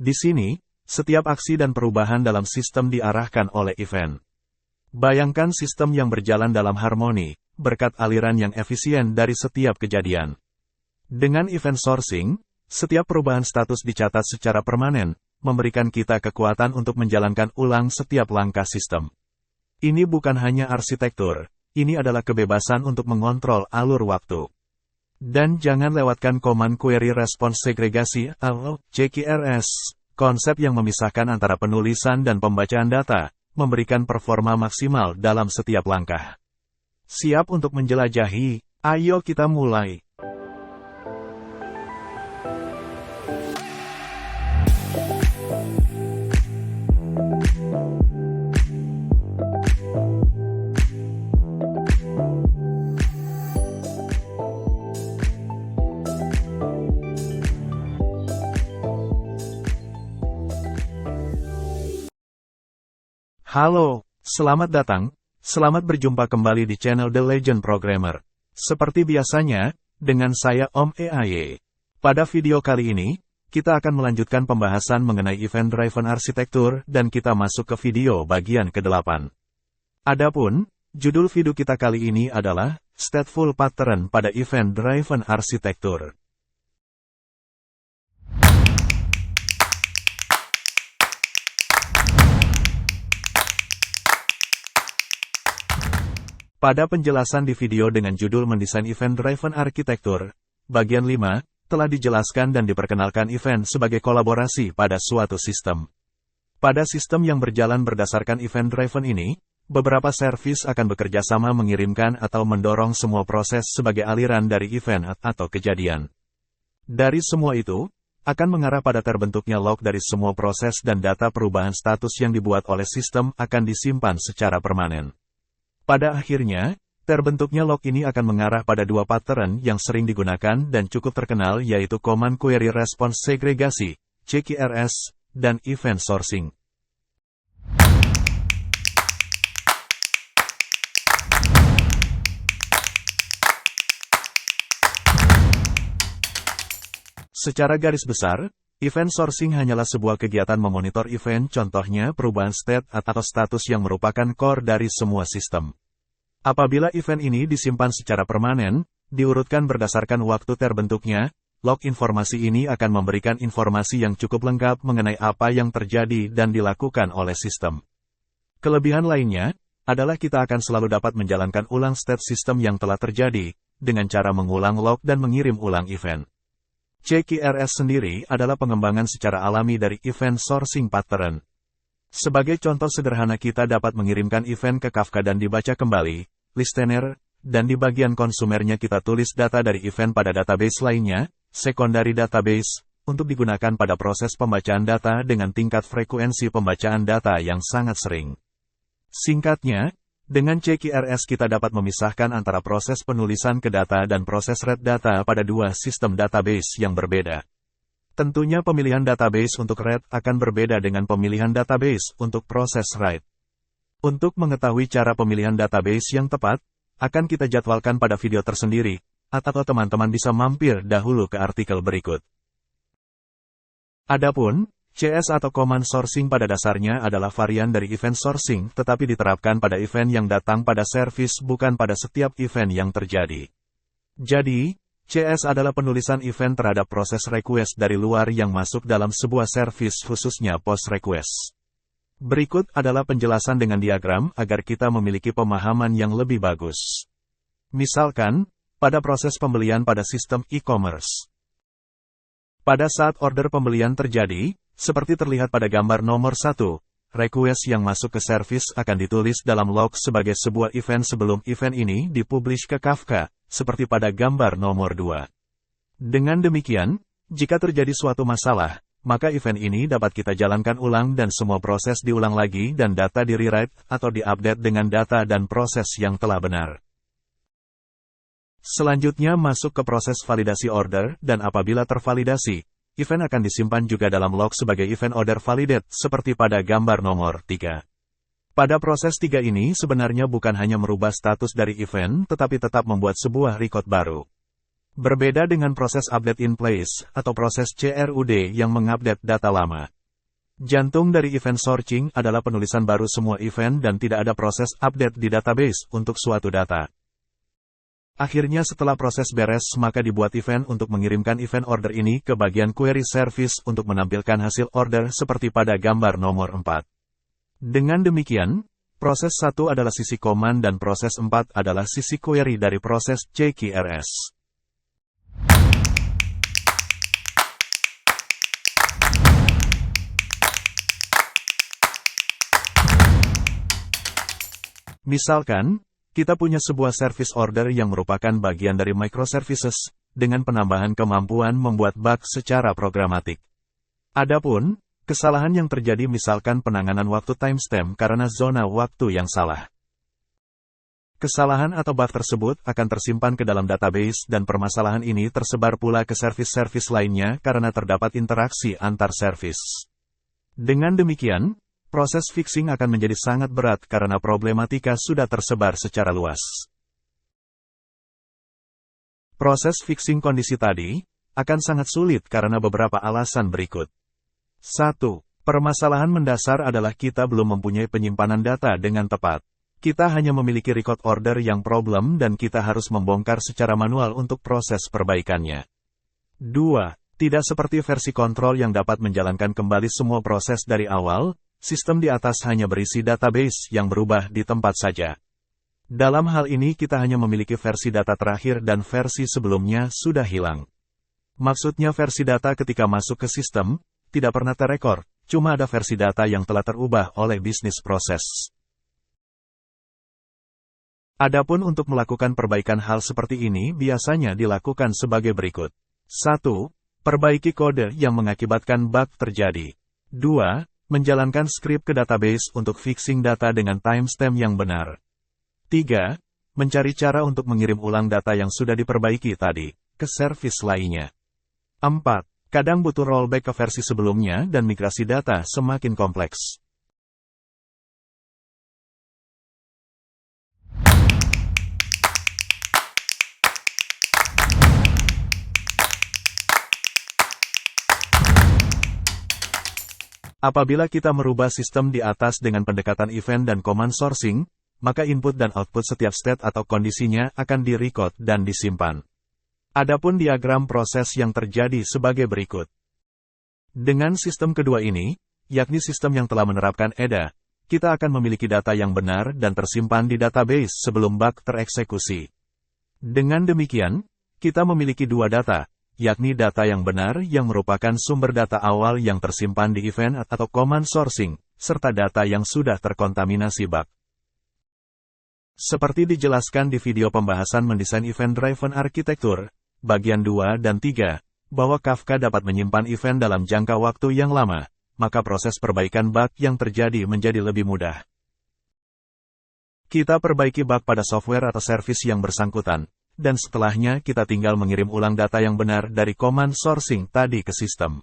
Di sini, setiap aksi dan perubahan dalam sistem diarahkan oleh event. Bayangkan sistem yang berjalan dalam harmoni, berkat aliran yang efisien dari setiap kejadian. Dengan event sourcing, setiap perubahan status dicatat secara permanen, memberikan kita kekuatan untuk menjalankan ulang setiap langkah sistem. Ini bukan hanya arsitektur, ini adalah kebebasan untuk mengontrol alur waktu. Dan jangan lewatkan Command Query Response Segregasi atau CQRS, konsep yang memisahkan antara penulisan dan pembacaan data, memberikan performa maksimal dalam setiap langkah. Siap untuk menjelajahi? Ayo kita mulai. Halo, selamat datang, selamat berjumpa kembali di channel The Legend Programmer. Seperti biasanya, dengan saya Om EAY. Pada video kali ini, kita akan melanjutkan pembahasan mengenai Event Driven Architecture dan kita masuk ke video bagian ke-8. Adapun, judul video kita kali ini adalah Stateful Pattern pada Event Driven Architecture. Pada penjelasan di video dengan judul Mendesain Event Driven Architecture, bagian 5, telah dijelaskan dan diperkenalkan event sebagai kolaborasi pada suatu sistem. Pada sistem yang berjalan berdasarkan event driven ini, beberapa servis akan bekerja sama mengirimkan atau mendorong semua proses sebagai aliran dari event atau kejadian. Dari semua itu, akan mengarah pada terbentuknya log dari semua proses dan data perubahan status yang dibuat oleh sistem akan disimpan secara permanen. Pada akhirnya, terbentuknya log ini akan mengarah pada dua pattern yang sering digunakan dan cukup terkenal yaitu Command Query Response Segregasi, CQRS, dan Event Sourcing. Secara garis besar, event sourcing hanyalah sebuah kegiatan memonitor event, contohnya perubahan state atau status yang merupakan core dari semua sistem. Apabila event ini disimpan secara permanen, diurutkan berdasarkan waktu terbentuknya, log informasi ini akan memberikan informasi yang cukup lengkap mengenai apa yang terjadi dan dilakukan oleh sistem. Kelebihan lainnya, adalah kita akan selalu dapat menjalankan ulang state sistem yang telah terjadi, dengan cara mengulang log dan mengirim ulang event. CQRS sendiri adalah pengembangan secara alami dari event sourcing pattern. Sebagai contoh sederhana kita dapat mengirimkan event ke Kafka dan dibaca kembali, listener, dan di bagian konsumernya kita tulis data dari event pada database lainnya, secondary database, untuk digunakan pada proses pembacaan data dengan tingkat frekuensi pembacaan data yang sangat sering. Singkatnya, dengan CQRS kita dapat memisahkan antara proses penulisan ke data dan proses read data pada dua sistem database yang berbeda. Tentunya pemilihan database untuk read akan berbeda dengan pemilihan database untuk proses write. Untuk mengetahui cara pemilihan database yang tepat, akan kita jadwalkan pada video tersendiri, atau teman-teman bisa mampir dahulu ke artikel berikut. Adapun, CS atau Command Sourcing pada dasarnya adalah varian dari Event Sourcing tetapi diterapkan pada event yang datang pada service bukan pada setiap event yang terjadi. Jadi, CS adalah penulisan event terhadap proses request dari luar yang masuk dalam sebuah service khususnya post request. Berikut adalah penjelasan dengan diagram agar kita memiliki pemahaman yang lebih bagus. Misalkan, pada proses pembelian pada sistem e-commerce. Pada saat order pembelian terjadi, seperti terlihat pada gambar nomor 1, request yang masuk ke service akan ditulis dalam log sebagai sebuah event sebelum event ini dipublish ke Kafka, seperti pada gambar nomor 2. Dengan demikian, jika terjadi suatu masalah, maka event ini dapat kita jalankan ulang dan semua proses diulang lagi dan data di-rewrite atau di-update dengan data dan proses yang telah benar. Selanjutnya masuk ke proses validasi order dan apabila tervalidasi, event akan disimpan juga dalam log sebagai event order validate, seperti pada gambar nomor 3. Pada proses 3 ini sebenarnya bukan hanya merubah status dari event, tetapi tetap membuat sebuah record baru. Berbeda dengan proses update in place atau proses CRUD yang mengupdate data lama. Jantung dari event sorting adalah penulisan baru semua event dan tidak ada proses update di database untuk suatu data. Akhirnya setelah proses beres maka dibuat event untuk mengirimkan event order ini ke bagian query service untuk menampilkan hasil order seperti pada gambar nomor 4. Dengan demikian, proses 1 adalah sisi command dan proses 4 adalah sisi query dari proses CQRS. Misalkan, kita punya sebuah service order yang merupakan bagian dari microservices, dengan penambahan kemampuan membuat bug secara programatik. Adapun, kesalahan yang terjadi misalkan penanganan waktu timestamp karena zona waktu yang salah. Kesalahan atau bug tersebut akan tersimpan ke dalam database dan permasalahan ini tersebar pula ke service-service lainnya karena terdapat interaksi antar service. Dengan demikian, proses fixing akan menjadi sangat berat karena problematika sudah tersebar secara luas. Proses fixing kondisi tadi akan sangat sulit karena beberapa alasan berikut. 1. Permasalahan mendasar adalah kita belum mempunyai penyimpanan data dengan tepat. Kita hanya memiliki record order yang problem dan kita harus membongkar secara manual untuk proses perbaikannya. 2. Tidak seperti versi kontrol yang dapat menjalankan kembali semua proses dari awal, sistem di atas hanya berisi database yang berubah di tempat saja. Dalam hal ini kita hanya memiliki versi data terakhir dan versi sebelumnya sudah hilang. Maksudnya versi data ketika masuk ke sistem, tidak pernah terekor, cuma ada versi data yang telah terubah oleh bisnis proses. Adapun untuk melakukan perbaikan hal seperti ini biasanya dilakukan sebagai berikut. 1. Perbaiki kode yang mengakibatkan bug terjadi. 2. Menjalankan skrip ke database untuk fixing data dengan timestamp yang benar. 3. Mencari cara untuk mengirim ulang data yang sudah diperbaiki tadi, ke service lainnya. 4. Kadang butuh rollback ke versi sebelumnya dan migrasi data semakin kompleks. Apabila kita merubah sistem di atas dengan pendekatan event dan command sourcing, maka input dan output setiap state atau kondisinya akan di-record dan disimpan. Adapun diagram proses yang terjadi sebagai berikut. Dengan sistem kedua ini, yakni sistem yang telah menerapkan EDA, kita akan memiliki data yang benar dan tersimpan di database sebelum bug tereksekusi. Dengan demikian, kita memiliki dua data, yakni data yang benar yang merupakan sumber data awal yang tersimpan di event atau command sourcing, serta data yang sudah terkontaminasi bug. Seperti dijelaskan di video pembahasan mendesain event-driven architecture, bagian 2 dan 3, bahwa Kafka dapat menyimpan event dalam jangka waktu yang lama, maka proses perbaikan bug yang terjadi menjadi lebih mudah. Kita perbaiki bug pada software atau service yang bersangkutan, dan setelahnya kita tinggal mengirim ulang data yang benar dari command sourcing tadi ke sistem.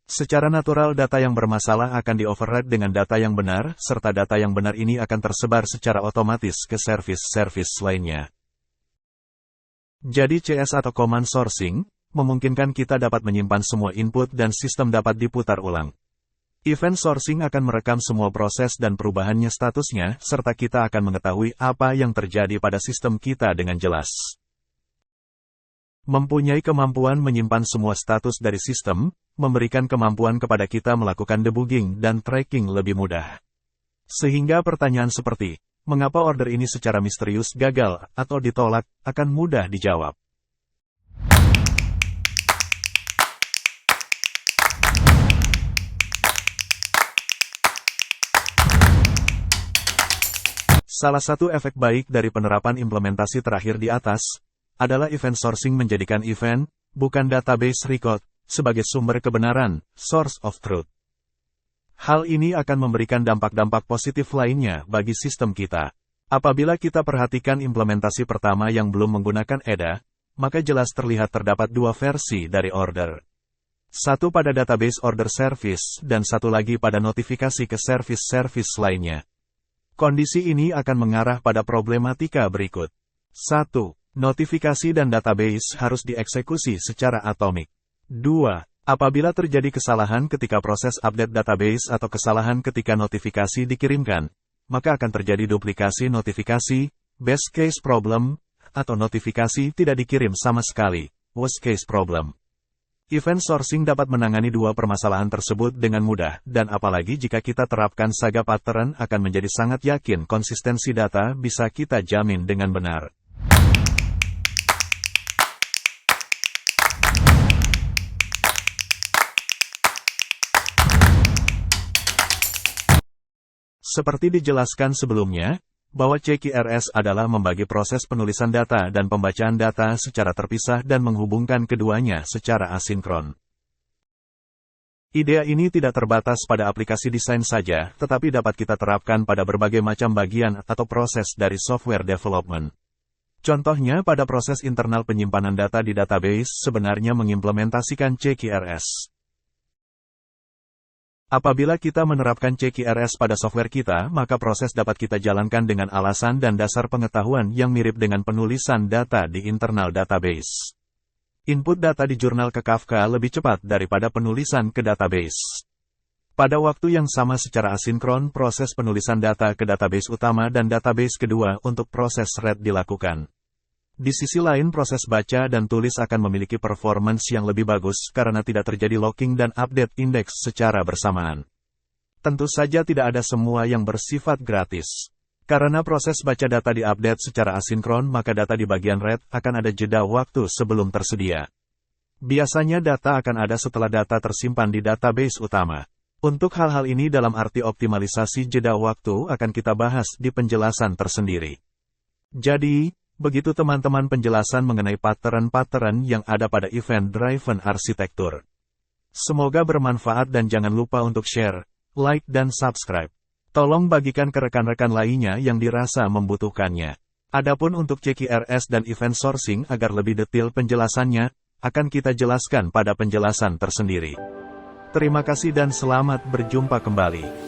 Secara natural data yang bermasalah akan di-override dengan data yang benar, serta data yang benar ini akan tersebar secara otomatis ke service-service lainnya. Jadi CS atau command sourcing, memungkinkan kita dapat menyimpan semua input dan sistem dapat diputar ulang. Event sourcing akan merekam semua proses dan perubahannya statusnya, serta kita akan mengetahui apa yang terjadi pada sistem kita dengan jelas. Mempunyai kemampuan menyimpan semua status dari sistem, memberikan kemampuan kepada kita melakukan debugging dan tracking lebih mudah. Sehingga pertanyaan seperti, mengapa order ini secara misterius gagal atau ditolak, akan mudah dijawab. Salah satu efek baik dari penerapan implementasi terakhir di atas, adalah event sourcing menjadikan event, bukan database record, sebagai sumber kebenaran, source of truth. Hal ini akan memberikan dampak-dampak positif lainnya bagi sistem kita. Apabila kita perhatikan implementasi pertama yang belum menggunakan EDA, maka jelas terlihat terdapat dua versi dari order. Satu pada database order service dan satu lagi pada notifikasi ke service-service lainnya. Kondisi ini akan mengarah pada problematika berikut. 1. Notifikasi dan database harus dieksekusi secara atomik. 2. Apabila terjadi kesalahan ketika proses update database atau kesalahan ketika notifikasi dikirimkan, maka akan terjadi duplikasi notifikasi, best case problem, atau notifikasi tidak dikirim sama sekali, worst case problem. Event sourcing dapat menangani dua permasalahan tersebut dengan mudah, dan apalagi jika kita terapkan Saga Pattern akan menjadi sangat yakin konsistensi data bisa kita jamin dengan benar. Seperti dijelaskan sebelumnya, bahwa CQRS adalah membagi proses penulisan data dan pembacaan data secara terpisah dan menghubungkan keduanya secara asinkron. Ide ini tidak terbatas pada aplikasi desain saja, tetapi dapat kita terapkan pada berbagai macam bagian atau proses dari software development. Contohnya pada proses internal penyimpanan data di database sebenarnya mengimplementasikan CQRS. Apabila kita menerapkan CQRS pada software kita, maka proses dapat kita jalankan dengan alasan dan dasar pengetahuan yang mirip dengan penulisan data di internal database. Input data di jurnal ke Kafka lebih cepat daripada penulisan ke database. Pada waktu yang sama secara asinkron, proses penulisan data ke database utama dan database kedua untuk proses read dilakukan. Di sisi lain proses baca dan tulis akan memiliki performance yang lebih bagus karena tidak terjadi locking dan update indeks secara bersamaan. Tentu saja tidak ada semua yang bersifat gratis. Karena proses baca data diupdate secara asinkron maka data di bagian read akan ada jeda waktu sebelum tersedia. Biasanya data akan ada setelah data tersimpan di database utama. Untuk hal-hal ini dalam arti optimalisasi jeda waktu akan kita bahas di penjelasan tersendiri. Jadi, begitu teman-teman penjelasan mengenai pattern-pattern yang ada pada event-driven arsitektur. Semoga bermanfaat dan jangan lupa untuk share, like dan subscribe. Tolong bagikan ke rekan-rekan lainnya yang dirasa membutuhkannya. Adapun untuk CQRS dan event sourcing agar lebih detail penjelasannya, akan kita jelaskan pada penjelasan tersendiri. Terima kasih dan selamat berjumpa kembali.